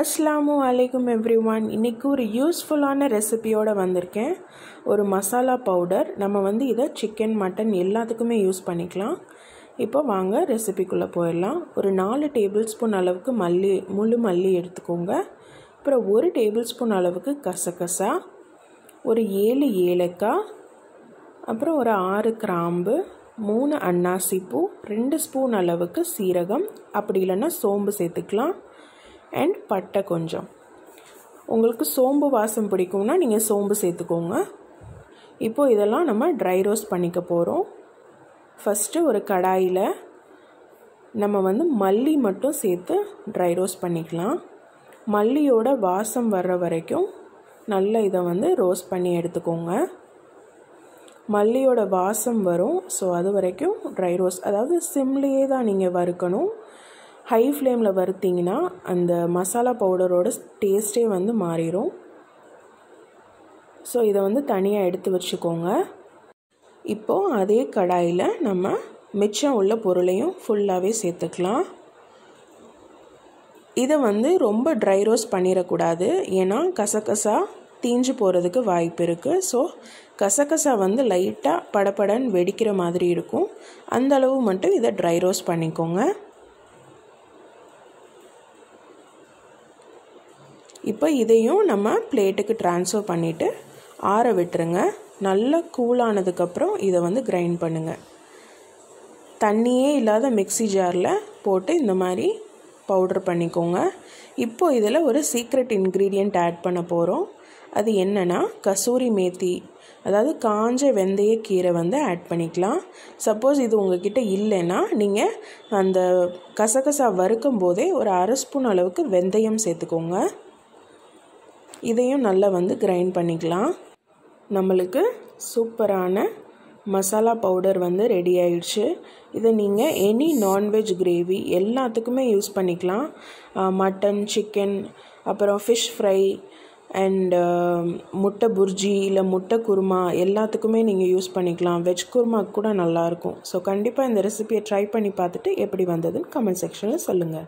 அஸ்ஸலாமு அலைக்கும் எவ்ரிஒன். இன்றைக்கி ஒரு யூஸ்ஃபுல்லான ரெசிபியோடு வந்திருக்கேன். ஒரு மசாலா பவுடர். நம்ம இதை சிக்கன் மட்டன் எல்லாத்துக்குமே யூஸ் பண்ணிக்கலாம். இப்போ வாங்க ரெசிபிக்குள்ளே போயிடலாம். ஒரு 4 டேபிள் ஸ்பூன் அளவுக்கு முழு மல்லி எடுத்துக்கோங்க. அப்புறம் 1 டேபிள் ஸ்பூன் அளவுக்கு கசகசா, ஒரு 7 ஏலக்காய், அப்புறம் ஒரு 6 கிராம்பு, 3 அன்னாசிப்பூ, 2 ஸ்பூன் அளவுக்கு சீரகம், அப்படி இல்லைன்னா சோம்பு சேர்த்துக்கலாம். அண்ட் பட்டை கொஞ்சம். உங்களுக்கு சோம்பு வாசம் பிடிக்கும்னா நீங்கள் சோம்பு சேர்த்துக்கோங்க. இப்போது இதெல்லாம் நம்ம ட்ரை ரோஸ்ட் பண்ணிக்க போகிறோம். ஃபஸ்ட்டு ஒரு கடாயில் நம்ம மல்லி மட்டும் சேர்த்து ட்ரை ரோஸ்ட் பண்ணிக்கலாம். மல்லியோட வாசம் வர்ற வரைக்கும் நல்லா இதை ரோஸ்ட் பண்ணி எடுத்துக்கோங்க. மல்லியோட வாசம் வரும். ஸோ அது வரைக்கும் ட்ரை ரோஸ்ட், அதாவது சிம்லேயே தான் நீங்கள் வறுக்கணும். ஹை ஃப்ளேமில் வறுத்திங்கன்னா அந்த மசாலா பவுடரோட டேஸ்ட்டே மாறிடும். ஸோ இதை தனியாக எடுத்து வச்சுக்கோங்க. இப்போது அதே கடாயில் நம்ம மிச்சம் உள்ள பொருளையும் ஃபுல்லாகவே சேர்த்துக்கலாம். இதை ரொம்ப ட்ரை ரோஸ்ட் பண்ணிடக்கூடாது, ஏன்னா கசகசா தீஞ்சு போகிறதுக்கு வாய்ப்பு இருக்குது. ஸோ கசகசா லைட்டாக படபடன்னு வெடிக்கிற மாதிரி இருக்கும். அந்த அளவு மட்டும் இதை ட்ரை ரோஸ்ட் பண்ணிக்கோங்க. இப்போ இதையும் நம்ம பிளேட்டுக்கு ட்ரான்ஸ்ஃபர் பண்ணிவிட்டு ஆற விட்டுருங்க. நல்லா கூலானதுக்கப்புறம் இதை கிரைண்ட் பண்ணுங்கள். தண்ணியே இல்லாத மிக்ஸி ஜாரில் போட்டு இந்த மாதிரி பவுடர் பண்ணிக்கோங்க. இப்போது இதில் ஒரு சீக்ரெட் இன்க்ரீடியண்ட் ஆட் பண்ண போகிறோம். அது என்னென்னா கசூரி மேத்தி, அதாவது காஞ்ச வெந்தய கீரை ஆட் பண்ணிக்கலாம். சப்போஸ் இது உங்ககிட்ட இல்லைன்னா நீங்கள் அந்த கசகசா வறுக்கும் போதே ஒரு 1/2 ஸ்பூன் அளவுக்கு வெந்தயம் சேர்த்துக்கோங்க. இதையும் நல்லா கிரைண்ட் பண்ணிக்கலாம். நம்மளுக்கு சூப்பரான மசாலா பவுடர் ரெடி ஆயிடுச்சு. இதை நீங்கள் எனி நான்வெஜ் கிரேவி எல்லாத்துக்குமே யூஸ் பண்ணிக்கலாம். மட்டன், சிக்கன், அப்புறம் ஃபிஷ் ஃப்ரை அண்ட் முட்டை புர்ஜி இல்லை முட்டை குருமா எல்லாத்துக்குமே நீங்கள் யூஸ் பண்ணிக்கலாம். வெஜ் குருமாக்கு கூட நல்லாயிருக்கும். ஸோ கண்டிப்பாக இந்த ரெசிபியை ட்ரை பண்ணி பார்த்துட்டு எப்படி வந்ததுன்னு கமெண்ட் செக்ஷனில் சொல்லுங்கள்.